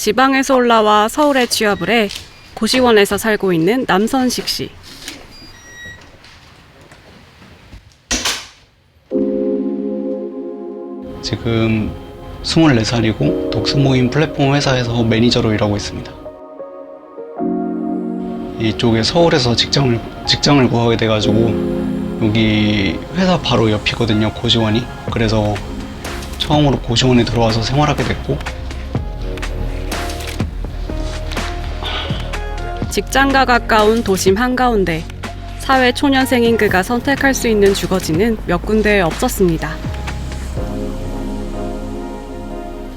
지방에서 올라와 서울에 취업을 해 고시원에서 살고 있는 남선식 씨. 지금 24살이고 독서모임 플랫폼 회사에서 매니저로 일하고 있습니다. 이쪽에 서울에서 직장을 구하게 돼가지고 여기 회사 바로 옆이거든요, 고시원이. 그래서 처음으로 고시원에 들어와서 생활하게 됐고, 직장과 가까운 도심 한가운데 사회 초년생인 그가 선택할 수 있는 주거지는 몇 군데 없었습니다.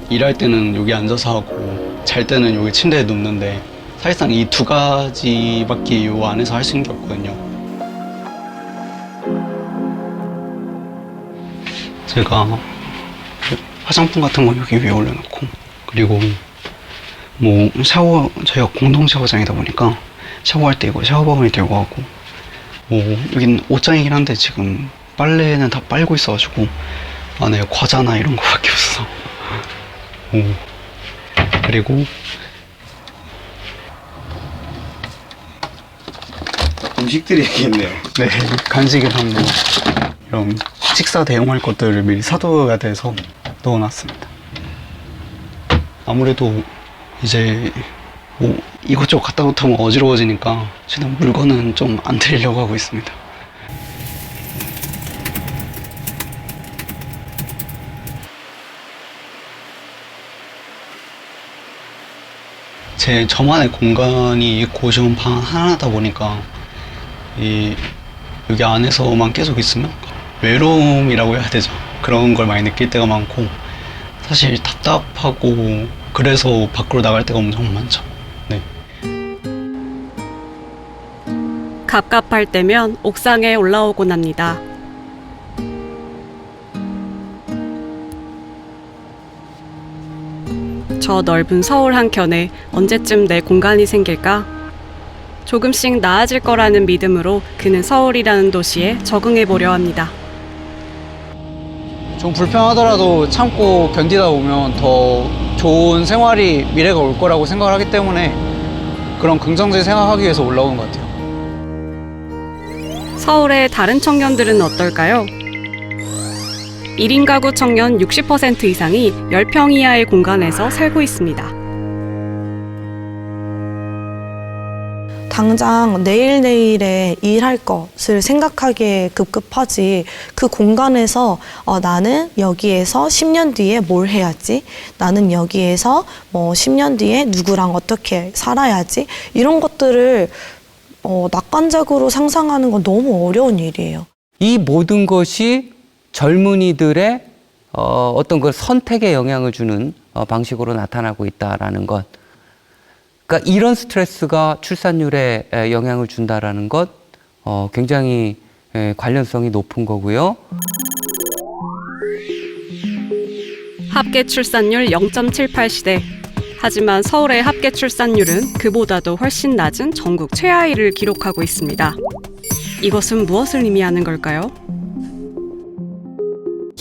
일할 때는 여기 앉아서 하고 잘 때는 여기 침대에 눕는데 사실상 이 두 가지밖에 이 안에서 할 수 있는 게 없거든요. 제가 화장품 같은 거 여기 위에 올려놓고, 그리고 뭐 샤워, 저희가 공동 샤워장이다 보니까 샤워할 때 이거 샤워바운이 들고 가고, 뭐 여긴 옷장이긴 한데 지금 빨래는 다 빨고 있어가지고 안에 과자나 이런 거밖에 없어. 그리고 음식들이 있겠네요. 네, 간식이랑 뭐 이런 식사 대용할 것들을 미리 사둬야 돼서 넣어놨습니다. 아무래도 이제 뭐 이것저것 갖다 놓다면 어지러워지니까 최대한 물건은 좀 안 들이려고 하고 있습니다. 저만의 공간이 고시원 방 하나다 보니까 여기 안에서만 계속 있으면 외로움이라고 해야 되죠. 그런 걸 많이 느낄 때가 많고, 사실 답답하고 그래서 밖으로 나갈 때가 엄청 많죠. 네. 갑갑할 때면 옥상에 올라오곤 합니다. 저 넓은 서울 한켠에 언제쯤 내 공간이 생길까? 조금씩 나아질 거라는 믿음으로 그는 서울이라는 도시에 적응해 보려 합니다. 좀 불편하더라도 참고 견디다 보면 더 좋은 생활이 미래가 올 거라고 생각을 하기 때문에 그런 긍정적인 생각하기 위해서 올라오는 것 같아요. 서울의 다른 청년들은 어떨까요? 1인 가구 청년 60% 이상이 10평 이하의 공간에서 살고 있습니다. 당장 내일내일에 일할 것을 생각하기에 급급하지, 그 공간에서 나는 여기에서 10년 뒤에 뭘 해야지, 나는 여기에서 뭐 10년 뒤에 누구랑 어떻게 살아야지, 이런 것들을 낙관적으로 상상하는 건 너무 어려운 일이에요. 이 모든 것이 젊은이들의 어떤 그 선택에 영향을 주는 방식으로 나타나고 있다라는 것. 그러니까 이런 스트레스가 출산율에 영향을 준다라는 것, 굉장히 관련성이 높은 거고요. 합계 출산율 0.78시대. 하지만 서울의 합계 출산율은 그보다도 훨씬 낮은 전국 최하위를 기록하고 있습니다. 이것은 무엇을 의미하는 걸까요?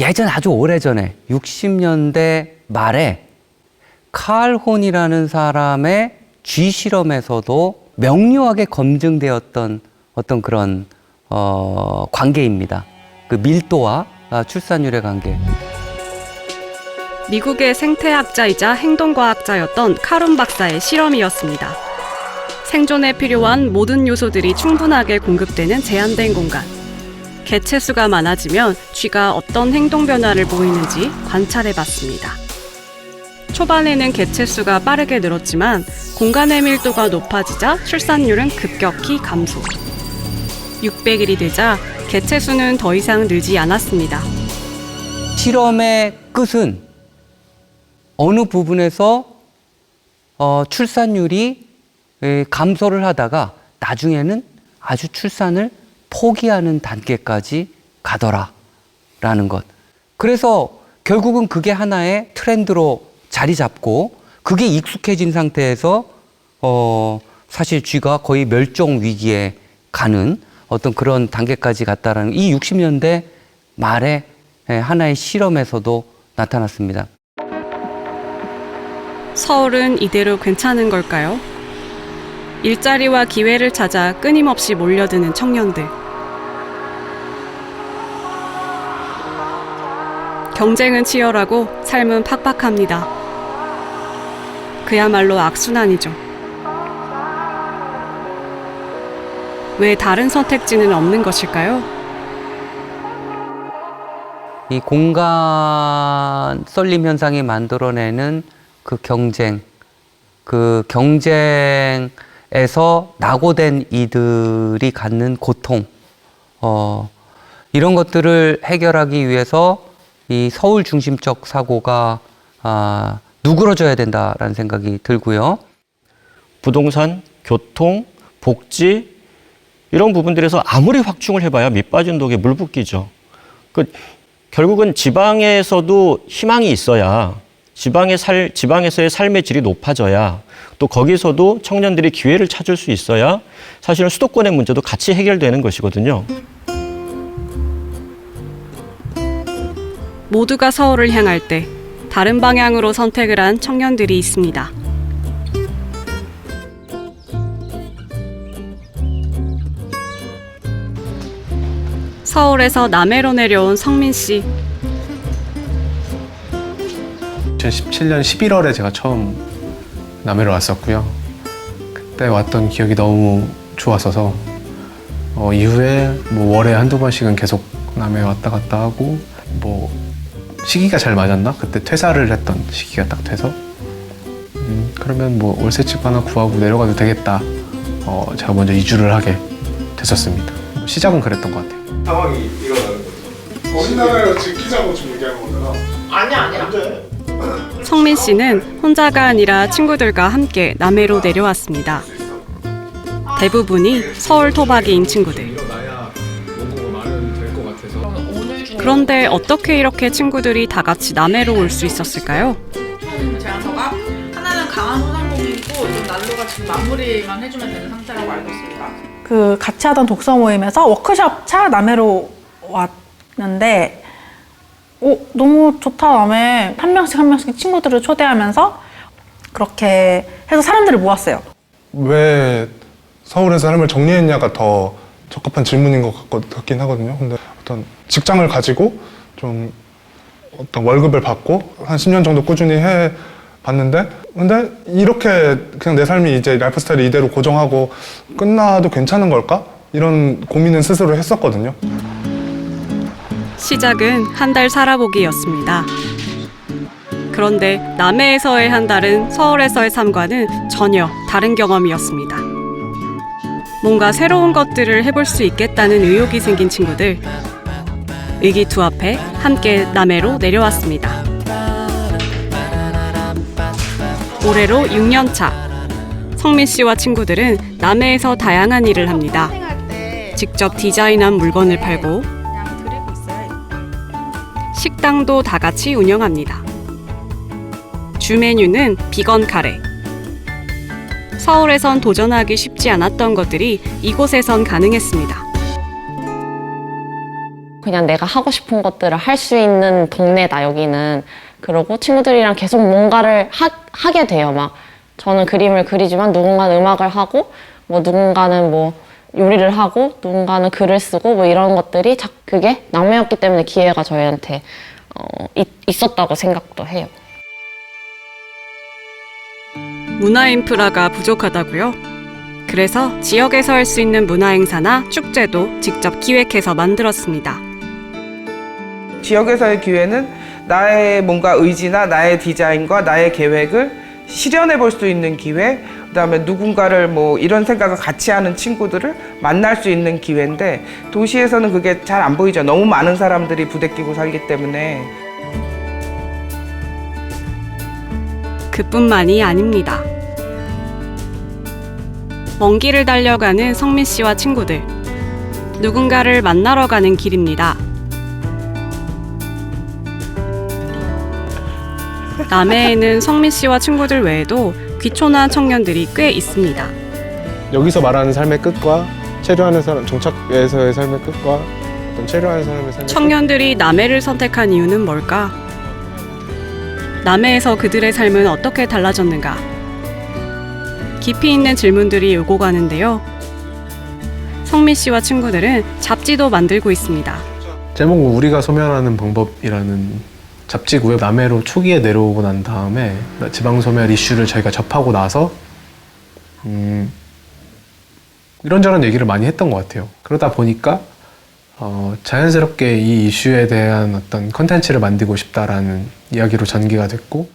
예전 아주 오래전에 60년대 말에 칼 혼이라는 사람의 쥐 실험에서도 명료하게 검증되었던 어떤 그런 관계입니다. 그 밀도와 출산율의 관계. 미국의 생태학자이자 행동과학자였던 카룬 박사의 실험이었습니다. 생존에 필요한 모든 요소들이 충분하게 공급되는 제한된 공간. 개체수가 많아지면 쥐가 어떤 행동 변화를 보이는지 관찰해봤습니다. 초반에는 개체수가 빠르게 늘었지만 공간의 밀도가 높아지자 출산율은 급격히 감소. 600일이 되자 개체수는 더 이상 늘지 않았습니다. 실험의 끝은 어느 부분에서 출산율이 감소를 하다가 나중에는 아주 출산을 포기하는 단계까지 가더라라는 것. 그래서 결국은 그게 하나의 트렌드로 자리 잡고 그게 익숙해진 상태에서 사실 쥐가 거의 멸종 위기에 가는 어떤 그런 단계까지 갔다라는 이 60년대 말에 하나의 실험에서도 나타났습니다. 서울은 이대로 괜찮은 걸까요? 일자리와 기회를 찾아 끊임없이 몰려드는 청년들. 경쟁은 치열하고 삶은 팍팍합니다. 그야말로 악순환이죠. 왜 다른 선택지는 없는 것일까요? 이 공간 썰림 현상이 만들어내는 그 경쟁에서 낙오된 이들이 갖는 고통, 이런 것들을 해결하기 위해서 이 서울 중심적 사고가 누그러져야 된다라는 생각이 들고요. 부동산, 교통, 복지 이런 부분들에서 아무리 확충을 해봐야 밑 빠진 독에 물 붓기죠. 결국은 지방에서도 희망이 있어야 지방에서의 삶의 질이 높아져야 또 거기서도 청년들이 기회를 찾을 수 있어야 사실은 수도권의 문제도 같이 해결되는 것이거든요. 모두가 서울을 향할 때 다른 방향으로 선택을 한 청년들이 있습니다. 서울에서 남해로 내려온 성민 씨. 2017년 11월에 제가 처음 남해로 왔었고요. 그때 왔던 기억이 너무 좋았어서 이후에 월에 한두 번씩은 계속 남해 왔다 갔다 하고 시기가 잘 맞았나? 그때 퇴사를 했던 시기가 딱 돼서 그러면 월세집 하나 구하고 내려가도 되겠다. 제가 먼저 이주를 하게 됐었습니다. 시작은 그랬던 것 같아요. 상황이 일어나는 거죠. 어린 나라를 지키자고 지금 얘기하는 거잖아. 아니야. 성민 씨는 혼자가 아니라 친구들과 함께 남해로 내려왔습니다. 대부분이 서울 토박이인 친구들. 그런데 어떻게 이렇게 친구들이 다 같이 남해로 올 수 있었을까요? 제안서가 하나는 강한 소상공인이고 좀 난로가 지금 마무리만 해주면 되는 상태라고 알고 있습니다. 그 같이 하던 독서 모임에서 워크숍 차 남해로 왔는데 너무 좋다. 남해 한 명씩 친구들을 초대하면서 그렇게 해서 사람들을 모았어요. 왜 서울에서 삶을 정리했냐가 더 적합한 질문인 것 같긴 하거든요. 근데 어떤 직장을 가지고 좀 어떤 월급을 받고 한 10년 정도 꾸준히 해 봤는데 근데 이렇게 그냥 내 삶이 이제 라이프 스타일이 이대로 고정하고 끝나도 괜찮은 걸까? 이런 고민은 스스로 했었거든요. 시작은 한 달 살아보기였습니다. 그런데 남해에서의 한 달은 서울에서의 삶과는 전혀 다른 경험이었습니다. 뭔가 새로운 것들을 해볼 수 있겠다는 의욕이 생긴 친구들. 의기투합해 함께 남해로 내려왔습니다. 올해로 6년 차. 성민 씨와 친구들은 남해에서 다양한 일을 합니다. 직접 디자인한 물건을 팔고 식당도 다 같이 운영합니다. 주 메뉴는 비건 카레. 서울에선 도전하기 쉽지 않았던 것들이 이곳에선 가능했습니다. 그냥 내가 하고 싶은 것들을 할 수 있는 동네다, 여기는. 그러고 친구들이랑 계속 뭔가를 하게 돼요. 막 저는 그림을 그리지만 누군가는 음악을 하고 누군가는 요리를 하고 누군가는 글을 쓰고 이런 것들이 그게 남해였기 때문에 기회가 저희한테 있었다고 생각도 해요. 문화 인프라가 부족하다고요? 그래서 지역에서 할 수 있는 문화 행사나 축제도 직접 기획해서 만들었습니다. 지역에서의 기회는 나의 뭔가 의지나 나의 디자인과 나의 계획을 실현해 볼 수 있는 기회, 그다음에 누군가를 이런 생각을 같이 하는 친구들을 만날 수 있는 기회인데 도시에서는 그게 잘 안 보이죠. 너무 많은 사람들이 부대끼고 살기 때문에. 그뿐만이 아닙니다. 먼 길을 달려가는 성민 씨와 친구들. 누군가를 만나러 가는 길입니다. 남해에는 성민 씨와 친구들 외에도 귀촌한 청년들이 꽤 있습니다. 여기서 말하는 삶의 끝과 체류하는 사람, 정착에서의 삶의 끝과 어떤 체류하는 사람의 삶의 청년들이 남해를 선택한 이유는 뭘까? 남해에서 그들의 삶은 어떻게 달라졌는가? 깊이 있는 질문들이 오고 가는데요. 성민 씨와 친구들은 잡지도 만들고 있습니다. 제목은 우리가 소멸하는 방법이라는 잡지고요. 남해로 초기에 내려오고 난 다음에 지방소멸 이슈를 저희가 접하고 나서 이런저런 얘기를 많이 했던 것 같아요. 그러다 보니까 자연스럽게 이 이슈에 대한 어떤 컨텐츠를 만들고 싶다라는 이야기로 전개가 됐고,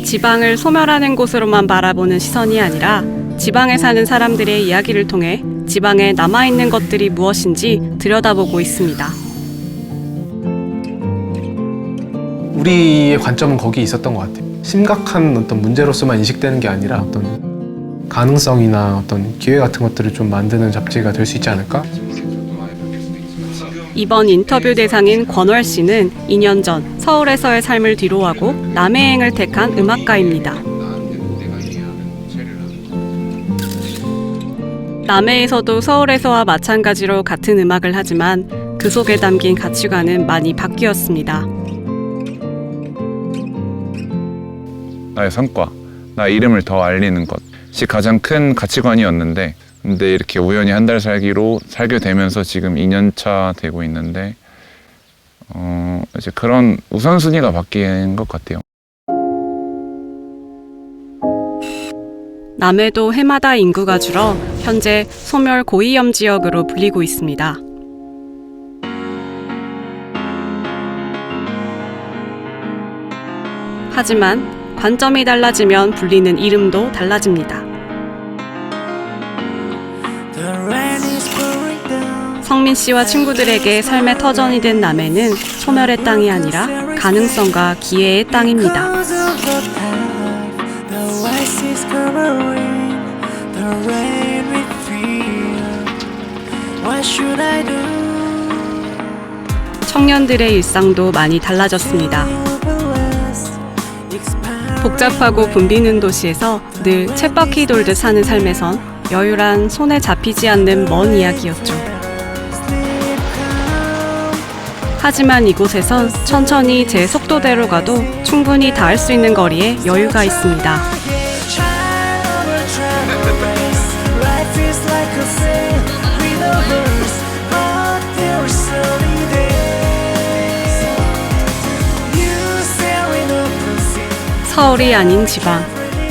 지방을 소멸하는 곳으로만 바라보는 시선이 아니라 지방에 사는 사람들의 이야기를 통해 지방에 남아있는 것들이 무엇인지 들여다보고 있습니다. 우리의 관점은 거기 있었던 것 같아요. 심각한 어떤 문제로서만 인식되는 게 아니라 어떤 가능성이나 어떤 기회 같은 것들을 좀 만드는 잡지가 될 수 있지 않을까? 이번 인터뷰 대상인 권월 씨는 2년 전 서울에서의 삶을 뒤로하고 남해행을 택한 음악가입니다. 남해에서도 서울에서와 마찬가지로 같은 음악을 하지만 그 속에 담긴 가치관은 많이 바뀌었습니다. 나의 성과, 나의 이름을 더 알리는 것이 가장 큰 가치관이었는데, 근데 이렇게 우연히 한 달 살게 되면서 지금 2년차 되고 있는데 이제 그런 우선순위가 바뀐 것 같아요. 남해도 해마다 인구가 줄어 현재 소멸 고위험 지역으로 불리고 있습니다. 하지만 관점이 달라지면 불리는 이름도 달라집니다. 성민 씨와 친구들에게 삶의 터전이 된 남해는 소멸의 땅이 아니라 가능성과 기회의 땅입니다. 청년들의 일상도 많이 달라졌습니다. 복잡하고 붐비는 도시에서 늘 쳇바퀴 돌듯 사는 삶에선 여유란 손에 잡히지 않는 먼 이야기였죠. 하지만 이곳에선 천천히 제 속도대로 가도 충분히 닿을 수 있는 거리에 여유가 있습니다. 서울이 아닌 지방,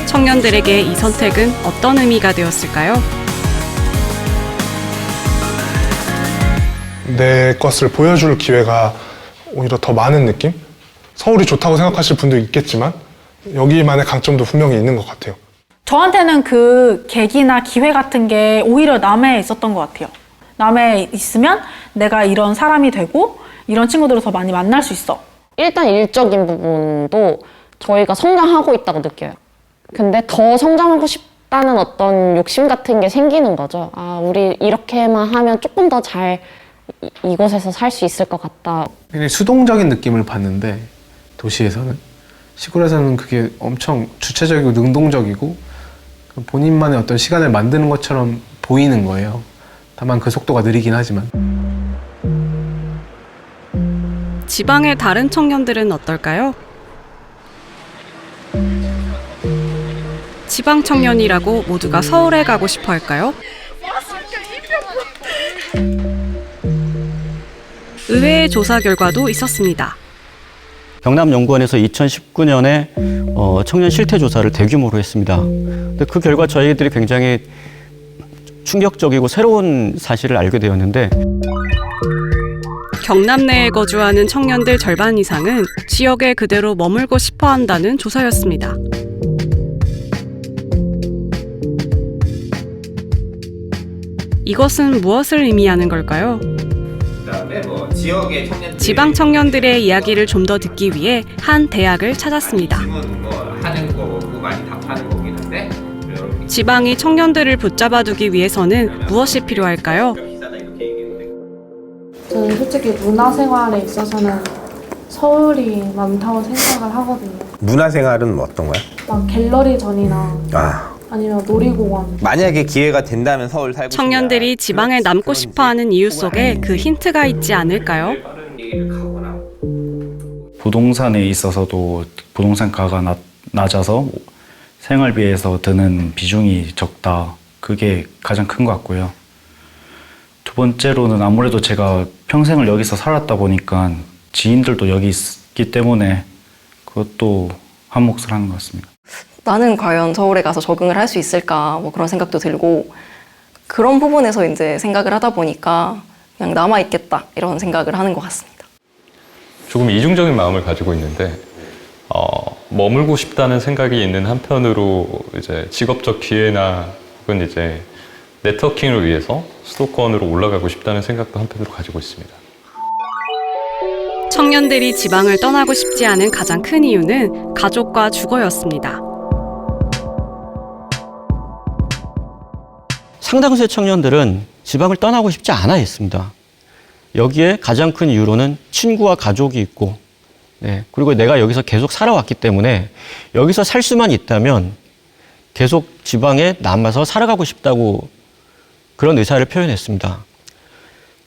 청년들에게 이 선택은 어떤 의미가 되었을까요? 내 것을 보여줄 기회가 오히려 더 많은 느낌? 서울이 좋다고 생각하실 분도 있겠지만 여기만의 강점도 분명히 있는 것 같아요. 저한테는 그 계기나 기회 같은 게 오히려 남해에 있었던 것 같아요. 남해에 있으면 내가 이런 사람이 되고 이런 친구들을 더 많이 만날 수 있어. 일단 일적인 부분도 저희가 성장하고 있다고 느껴요. 근데 더 성장하고 싶다는 어떤 욕심 같은 게 생기는 거죠. 아, 우리 이렇게만 하면 조금 더 잘 이곳에서 살 수 있을 것 같다. 굉장히 수동적인 느낌을 받는데 도시에서는, 시골에서는 그게 엄청 주체적이고 능동적이고 본인만의 어떤 시간을 만드는 것처럼 보이는 거예요. 다만 그 속도가 느리긴 하지만. 지방의 다른 청년들은 어떨까요? 지방 청년이라고 모두가 서울에 가고 싶어 할까요? 의외의 조사 결과도 있었습니다. 경남연구원에서 2019년에 청년 실태 조사를 대규모로 했습니다. 근데 그 결과 저희들이 굉장히 충격적이고 새로운 사실을 알게 되었는데, 경남 내에 거주하는 청년들 절반 이상은 지역에 그대로 머물고 싶어 한다는 조사였습니다. 이것은 무엇을 의미하는 걸까요? 그다음에 뭐 지역의 청년들 지방 청년들의 이야기를 좀 더 듣기 위해 한 대학을 찾았습니다. 질문 뭐 하는 거고 많이 답하는 거긴 한데 지방이 청년들을 붙잡아두기 위해서는 무엇이 필요할까요? 저는 솔직히 문화생활에 있어서는 서울이 많다고 생각을 하거든요. 문화생활은 뭐 어떤 거야? 막 갤러리전이나 아니면 놀이공원? 만약에 기회가 된다면 서울 살고 청년들이 지방에 남고 싶어하는 이유 속에 그 힌트가 있지 않을까요? 부동산에 있어서도 부동산가가 낮아서 생활비에서 드는 비중이 적다. 그게 가장 큰 것 같고요. 두 번째로는 아무래도 제가 평생을 여기서 살았다 보니까 지인들도 여기 있기 때문에 그것도 한 몫을 하는 것 같습니다. 나는 과연 서울에 가서 적응을 할 수 있을까 뭐 그런 생각도 들고 그런 부분에서 이제 생각을 하다 보니까 그냥 남아있겠다 이런 생각을 하는 것 같습니다. 조금 이중적인 마음을 가지고 있는데 머물고 싶다는 생각이 있는 한편으로 이제 직업적 기회나 혹은 이제 네트워킹을 위해서 수도권으로 올라가고 싶다는 생각도 한편으로 가지고 있습니다. 청년들이 지방을 떠나고 싶지 않은 가장 큰 이유는 가족과 주거였습니다. 상당수의 청년들은 지방을 떠나고 싶지 않아 했습니다. 여기에 가장 큰 이유로는 친구와 가족이 있고, 그리고 내가 여기서 계속 살아왔기 때문에 여기서 살 수만 있다면 계속 지방에 남아서 살아가고 싶다고 그런 의사를 표현했습니다.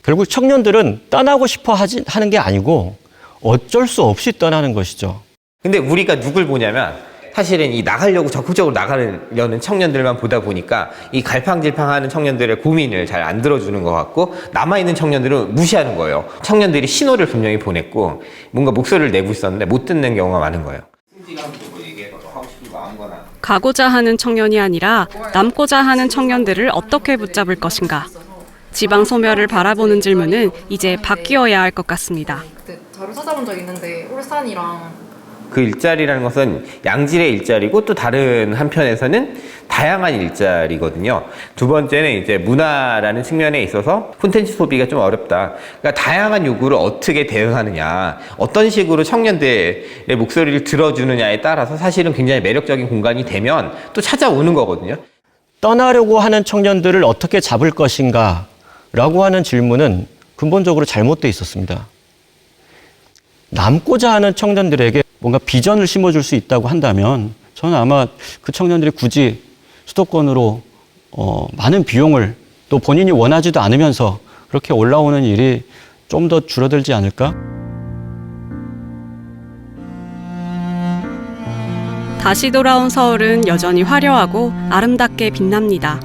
결국 청년들은 떠나고 싶어 하는 게 아니고 어쩔 수 없이 떠나는 것이죠. 근데 우리가 누굴 보냐면 사실은 이 나가려고 적극적으로 나가려는 청년들만 보다 보니까 이 갈팡질팡하는 청년들의 고민을 잘 안 들어주는 것 같고 남아있는 청년들은 무시하는 거예요. 청년들이 신호를 분명히 보냈고 뭔가 목소리를 내고 있었는데 못 듣는 경우가 많은 거예요. 가고자 하는 청년이 아니라 남고자 하는 청년들을 어떻게 붙잡을 것인가. 지방 소멸을 바라보는 질문은 이제 바뀌어야 할 것 같습니다. 그때 자료 찾아본 적 있는데 울산이랑 그 일자리라는 것은 양질의 일자리고 또 다른 한편에서는 다양한 일자리거든요. 두 번째는 이제 문화라는 측면에 있어서 콘텐츠 소비가 좀 어렵다. 그러니까 다양한 요구를 어떻게 대응하느냐, 어떤 식으로 청년들의 목소리를 들어주느냐에 따라서 사실은 굉장히 매력적인 공간이 되면 또 찾아오는 거거든요. 떠나려고 하는 청년들을 어떻게 잡을 것인가 라고 하는 질문은 근본적으로 잘못되어 있었습니다. 남고자 하는 청년들에게 뭔가 비전을 심어줄 수 있다고 한다면 저는 아마 그 청년들이 굳이 수도권으로 많은 비용을 또 본인이 원하지도 않으면서 그렇게 올라오는 일이 좀 더 줄어들지 않을까? 다시 돌아온 서울은 여전히 화려하고 아름답게 빛납니다.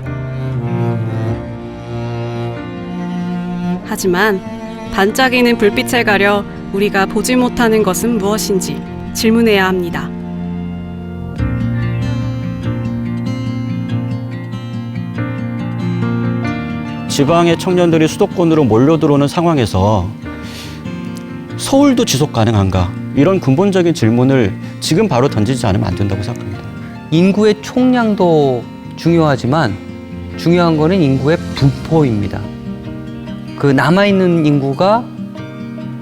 하지만 반짝이는 불빛에 가려 우리가 보지 못하는 것은 무엇인지 질문해야 합니다. 지방의 청년들이 수도권으로 몰려들어오는 상황에서 서울도 지속 가능한가? 이런 근본적인 질문을 지금 바로 던지지 않으면 안 된다고 생각합니다. 인구의 총량도 중요하지만 중요한 거는 인구의 분포입니다. 그 남아있는 인구가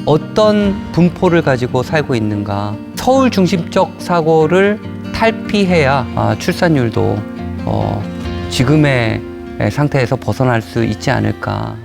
어떤 분포를 가지고 살고 있는가. 서울 중심적 사고를 탈피해야 출산율도 지금의 상태에서 벗어날 수 있지 않을까.